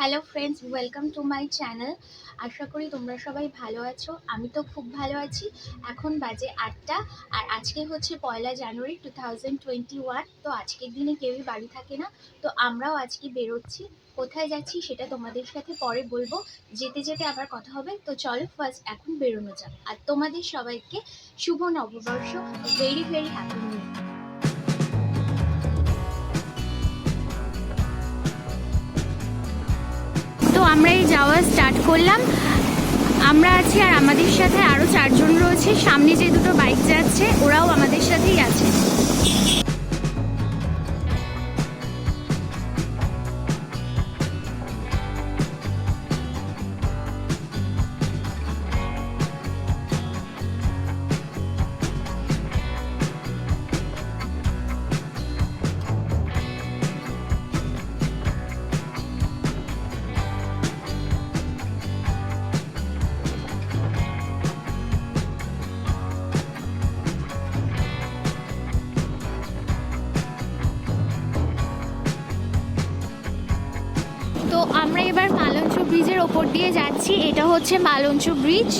Hello friends, welcome to my channel. আশা করি তোমরা সবাই ভালো আছো। আমি তো খুব ভালো আছি। এখন বাজে 8টা, আর আজকে হচ্ছে 1 জানুয়ারি 2021। তো আজকের দিনে কেউই বাড়ি থাকে না, তো আমরাও আজকে বেরোচ্ছি। কোথায় যাচ্ছি সেটা তোমাদের সাথে পরে বলবো, যেতে যেতে আবার কথা হবে। তো চলো ফার্স্ট এখন বেরোনো যাক। আর তোমাদের সবাইকে শুভ নববর্ষ, very very happy new year. তো আমরা এই যাওয়া স্টার্ট করলাম। আমরা আছি আর আমাদের সাথে আরও 4 জন রয়েছে। সামনে যে দুটো বাইক যাচ্ছে ওরাও আমাদের সাথেই আছে। তো আমরা এবার মালঞ্চ ব্রিজের ওপর দিয়ে যাচ্ছি। এটা হচ্ছে মালঞ্চ ব্রিজ।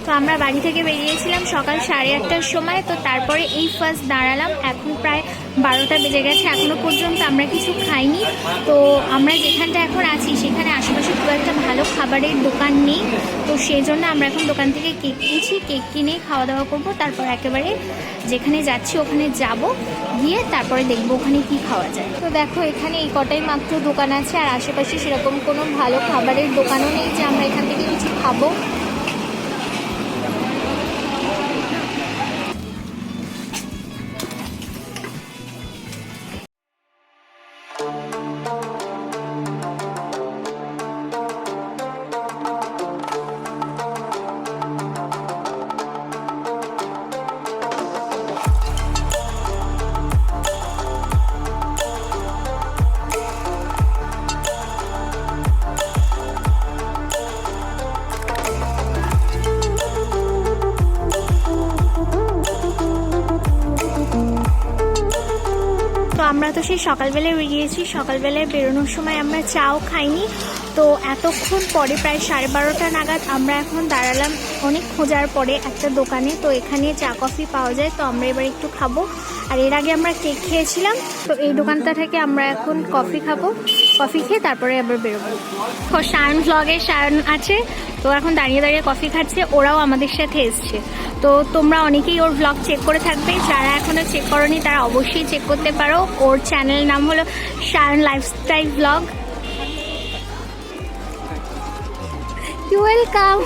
তো আমরা বাড়ি থেকে বেরিয়েছিলাম সকাল 8:30টার সময়। তো তারপরে এই ফার্স্ট দাঁড়ালাম। এখন প্রায় 12টা বেজে গেছে, এখনো পর্যন্ত আমরা কিছু খাইনি। তো আমরা যেখানটা এখন আছি সেখানে আশেপাশে খুব একটা ভালো খাবারের দোকান নেই। তো সেই জন্য আমরা এখন দোকান থেকে কেক কিনছি। কেক কিনে খাওয়া দাওয়া করবো, তারপর একেবারে যেখানে যাচ্ছি ওখানে যাব, গিয়ে তারপরে দেখবো ওখানে কি খাওয়া যায়। তো দেখো এখানে এই কটাই মাত্র দোকান আছে, আর আশেপাশে সেরকম কোনো ভালো খাবারের দোকানও নেই যে আমরা এখান থেকে কিছু খাবো। তো আমরা তো সেই সকালবেলায় বেরিয়েছি। সকালবেলায় বেরোনোর সময় আমরা চাও খাইনি, তো এতক্ষণ পরে প্রায় 12:30 নাগাদ আমরা এখন দাঁড়ালাম অনেক খোঁজার পরে একটা দোকানে। তো এখানে চা কফি পাওয়া যায়, তো আমরা এবার একটু খাবো। আর এর আগে আমরা কেক খেয়েছিলাম, তো এই দোকানটা থেকে আমরা এখন কফি খাবো। কফি খেয়ে তারপরে আবার বেরোবো। সায়ন ভ্লগে সায়ন আছে, তো এখন দাঁড়িয়ে দাঁড়িয়ে কফি খাচ্ছে, ওরাও আমাদের সাথে এসছে। তো তোমরা অনেকেই ওর ভ্লগ চেক করে থাকবে, যারা এখনও চেক করোনি তারা অবশ্যই চেক করতে পারো। ওর চ্যানেল নাম হলো Sayan lifestyle vlog. You welcome.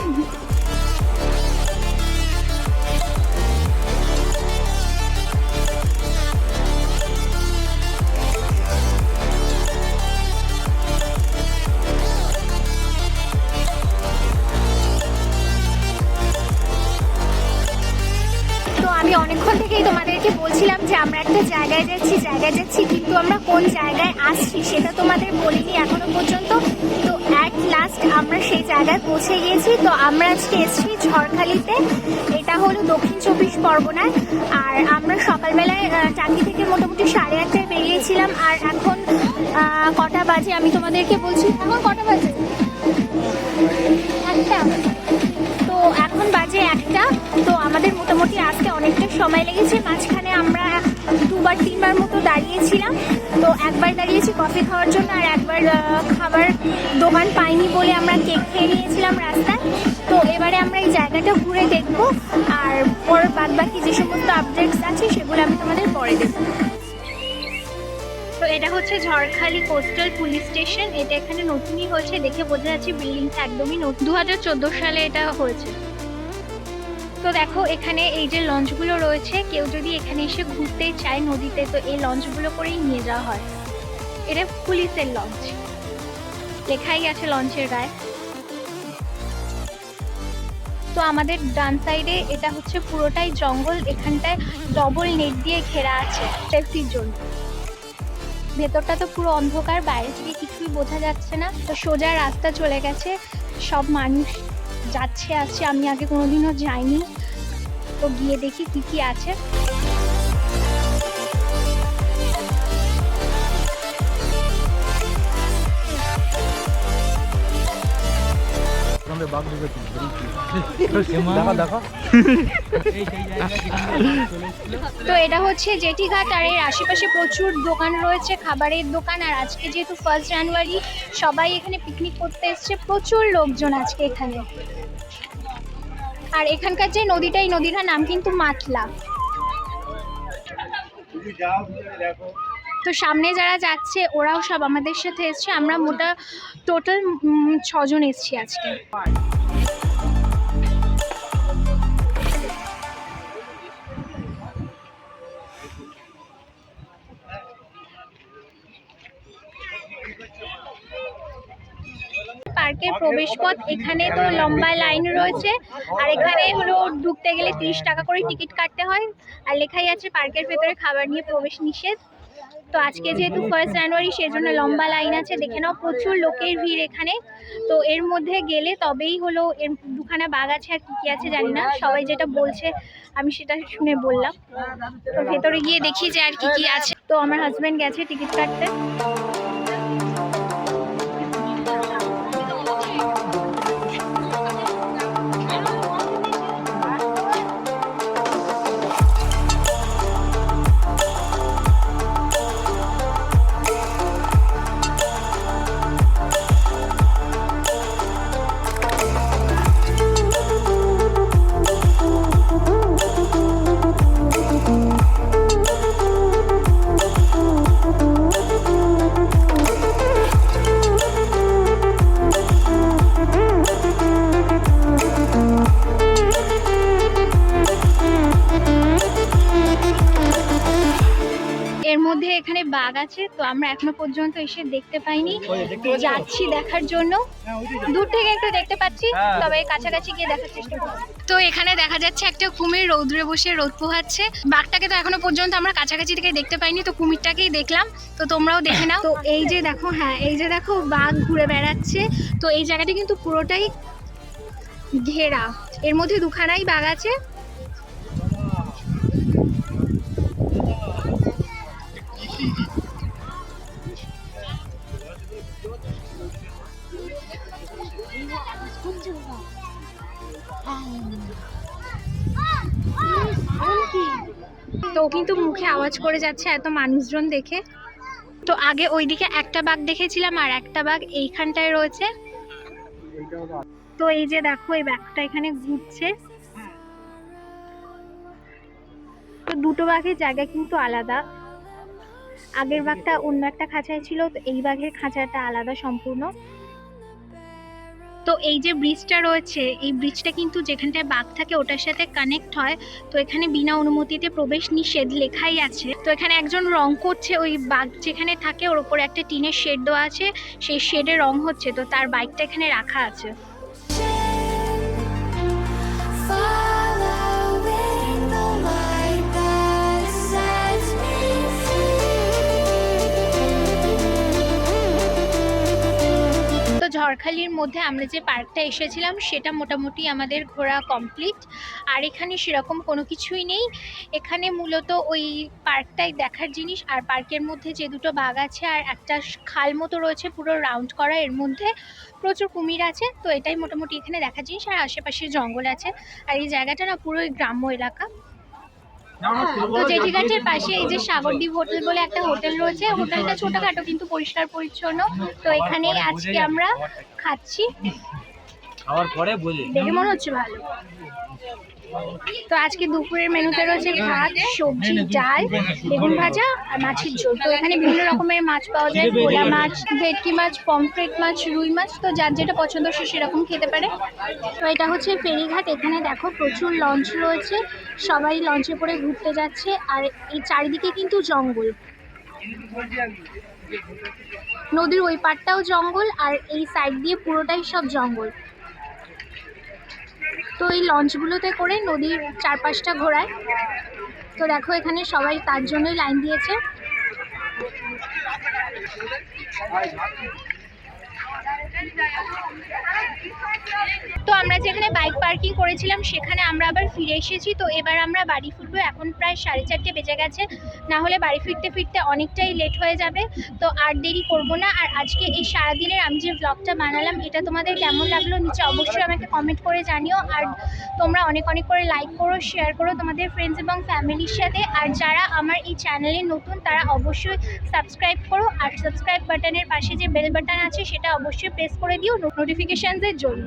আমি অনেকক্ষণ থেকেই তোমাদেরকে বলছিলাম যে আমরা একটা জায়গায় যাচ্ছি, কিন্তু আমরা কোন জায়গায় আসছি সেটা তোমাদের বলিনি এখনো পর্যন্ত। তো অ্যাট লাস্ট আমরা সেই জায়গায় পৌঁছে গিয়েছি। তো আমরা আজকে এসেছি ঝড়খালিতে, এটা হলো দক্ষিণ 24 পরগনায়। আর আমরা সকালবেলায় টাঙ্কি থেকে মোটামুটি 8:30টায় বেরিয়েছিলাম। আর এখন কটা বাজে আমি তোমাদেরকে বলছি। এখন কটা বাজে? 1টা। তো এখন বাজে 1টা। তো আমাদের মোটামুটি আসতে অনেকটা সময় লেগেছে। মাঝখানে আমরা 2-3বার মতো দাঁড়িয়েছিলাম। তো একবার দাঁড়িয়েছি কফি খাওয়ার জন্য, আর একবার খাবার দোকান পাইনি বলে আমরা কেক খেয়ে নিয়েছিলাম রাস্তায়। তো এবারে আমরা এই জায়গাটা ঘুরে দেখব, আর পর বাদবাকি যে সমস্ত আপডেটস আছে সেগুলো আমি তোমাদের পরে দেবো। তো এটা হচ্ছে ঝড়খালি কোস্টাল পুলিশ স্টেশন। এটা এখানে নতুনই হয়েছে, দেখে বোঝা যাচ্ছে বিল্ডিংটা একদমই নতুন। 2014 সালে এটা হয়েছে। তো দেখো এখানে এই যে লঞ্চগুলো রয়েছে, কেউ যদি এখানে এসে ঘুরতে চায় নদীতে, তো এই লঞ্চগুলো করেই নিয়ে যাওয়া হয়। এটা পুলিশের লঞ্চ, লেখাই আছে লঞ্চের গায়ে। তো আমাদের ডান সাইডে এটা হচ্ছে পুরোটাই জঙ্গল, এখানটায় ডবল নেট দিয়ে ঘেরা আছে সেফটির জন্য। ভেতরটা তো পুরো অন্ধকার, বাইরে থেকে কিছুই বোঝা যাচ্ছে না। তো সোজা রাস্তা চলে গেছে, সব মানুষ যাচ্ছে আসছে, আমি আগে কোনোদিনও যাইনি। তো গিয়ে দেখি কি কি আছে। তো এটা হচ্ছে জেটিঘাট, আর এর আশেপাশে প্রচুর দোকান রয়েছে, খাবারের দোকান। আর আজকে যেহেতু 1 জানুয়ারি, সবাই এখানে পিকনিক করতে এসছে, প্রচুর লোকজন আজকে এখানে। আর এখানকার যে নদীটা, এই নদীটার নাম কিন্তু মাতলা। তো সামনে যারা যাচ্ছে ওরাও সব আমাদের সাথে এসছে। আমরা টোটাল 6 জন এসছি আজকে। পার্কের প্রবেশ পথ, এখানে তো লম্বা লাইন রয়েছে। আর এখানে হলো ঢুকতে গেলে 30 টাকা করে টিকিট কাটতে হয়। আর লেখাই আছে পার্কের ভেতরে খাবার নিয়ে প্রবেশ নিষেধ। তো আজকে যেহেতু 1 জানুয়ারি, সেজন্য লম্বা লাইন আছে। দেখে নাও প্রচুর লোকের ভিড় এখানে। তো এর মধ্যে গেলে তবেই হলো, এর দুখানা বাঘ আছে, আর কি আছে জানি না, সবাই যেটা বলছে আমি সেটা শুনে বললাম। তো ভেতরে গিয়ে দেখি যে আর কি আছে। তো আমার হাজব্যান্ড গেছে টিকিট কাটতে। এখানে বাঘ আছে, তো আমরা এখনো পর্যন্ত এসে দেখতে পাইনি, যাচ্ছি দেখার জন্য। দূর থেকে একটু দেখতে পাচ্ছি, তবে কাছাকাছি গিয়ে দেখার চেষ্টা করব। তো এখানে দেখা যাচ্ছে একটা কুমির রৌদ্রে বসে রোদ পোহাচ্ছে। বাঘটাকে তো এখনো পর্যন্ত আমরা কাছাকাছি থেকে দেখতে পাইনি, তো কুমিরটাকেই দেখলাম। তো তোমরাও দেখে নাও। তো এই যে দেখো, হ্যাঁ এই যে দেখো বাঘ ঘুরে বেড়াচ্ছে। তো এই জায়গাটা কিন্তু পুরোটাই ঘেরা, এর মধ্যে দুখানাই বাঘ আছে। তো ও কিন্তু মুখে আওয়াজ করে যাচ্ছে এত মানুষজন দেখে। তো আগে ওইদিকে একটা বাঘ দেখেছিলাম আর একটা বাঘ এইখানটায় রয়েছে। তো এই যে দেখো এই বাঘটা এখানে ঘুরছে। তো দুটো বাঘের জায়গা কিন্তু আলাদা, আগের বাঘটা অন্য একটা খাঁচায় ছিল, তো এই বাঘের খাঁচাটা আলাদা সম্পূর্ণ। তো এই যে ব্রিজটা রয়েছে, এই ব্রিজটা কিন্তু যেখানটায় বাঘ থাকে ওটার সাথে কানেক্ট হয়। তো এখানে বিনা অনুমতিতে প্রবেশ নিষেধ লেখাই আছে। তো এখানে একজন রং করছে, ওই বাঘ যেখানে থাকে ওর উপরে একটা টিনের শেড দেওয়া আছে, সেই শেডে রং হচ্ছে। তো তার বাইকটা এখানে রাখা আছে। তো ঝড়খালির মধ্যে আমরা যে পার্কটা এসেছিলাম সেটা মোটামুটি আমাদের ঘোরা কমপ্লিট। আর এখানে সেরকম কোনো কিছুই নেই, এখানে মূলত ওই পার্কটাই দেখার জিনিস। আর পার্কের মধ্যে যে দুটো বাঘ আছে আর একটা খাল মতো রয়েছে পুরো রাউন্ড করা, এর মধ্যে প্রচুর কুমির আছে। তো এটাই মোটামুটি এখানে দেখার জিনিস। আর আশেপাশে জঙ্গল আছে, আর এই জায়গাটা না পুরোই গ্রাম্য এলাকা। তো জেঠিঘাটের পাশে এই যে সাগরদ্বীপ হোটেল বলে একটা হোটেল রয়েছে, হোটেলটা ছোটখাটো কিন্তু পরিষ্কার পরিচ্ছন্ন। তো এখানেই আজকে আমরা খাচ্ছি, দেখে মনে হচ্ছে ভালো। তো আজকে দুপুরের মেনুতে রয়েছে ভাত, সবজি, ডাল, বেগুন ভাজা আর মাছের ঝোল। তো এখানে বিভিন্ন রকমের মাছ পাওয়া যায়, ভোলা মাছ, ভেটকি মাছ, পমফ্রেট মাছ, রুই মাছ। তো যার যেটা পছন্দ সে সেরকম খেতে পারে। তো এটা হচ্ছে ফেরিঘাট, এখানে দেখো প্রচুর লঞ্চ রয়েছে, সবাই লঞ্চে করে ঘুরতে যাচ্ছে। আর এই চারিদিকে কিন্তু জঙ্গল, নদীর ওই পাড়টাও জঙ্গল আর এই সাইড দিয়ে পুরোটাই সব জঙ্গল। তো এই লঞ্চগুলোতে করে নদীর চারপাশটা ঘোরায়। তো দেখো এখানে সবাই তার জন্যই লাইন দিয়েছে। তো আমরা যেখানে বাইক পার্কিং করেছিলাম সেখানে আমরা আবার ফিরে এসেছি। তো এবার আমরা বাড়ি ফিরবো, এখন প্রায় 4:30 বেজে গেছে, না হলে বাড়ি ফিরতে ফিরতে অনেকটাই লেট হয়ে যাবে। তো আর দেরি করব না। আর আজকে এই সারাদিনের আমি যে ব্লগটা বানালাম এটা তোমাদের কেমন লাগলো নিচে অবশ্যই আমাকে কমেন্ট করে জানিও। আর তোমরা অনেক অনেক করে লাইক করো, শেয়ার করো তোমাদের ফ্রেন্ডস এবং ফ্যামিলির সাথে। আর যারা আমার এই চ্যানেলে নতুন তারা অবশ্যই সাবস্ক্রাইব করো, আর সাবস্ক্রাইব বাটনের পাশে যে বেল বাটন আছে সেটা অবশ্যই প্রেস করে দিও নোটিফিকেশনসের জন্য।